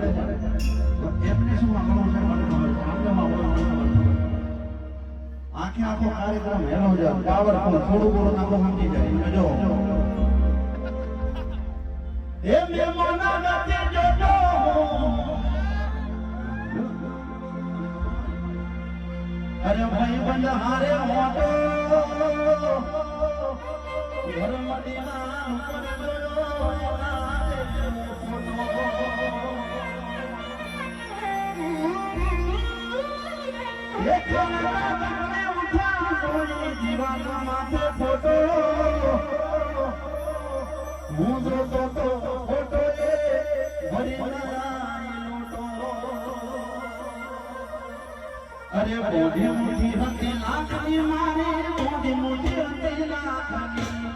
એમને શું આંખો કાર્યક્રમ હેલો છે પાવર થોડું બોલો નાખો સમજી જાય જો એ મહેમાના નથી જોજો અરે ભાઈ બંધ હારે મોટો ઘર મદીના ઉપર જીવાના માથે ફોટો હું જોતો તો ફોટો એ અરે મોઢી મોઢી હતી લાખની મારી મોઢી મોઢી હતી લાખની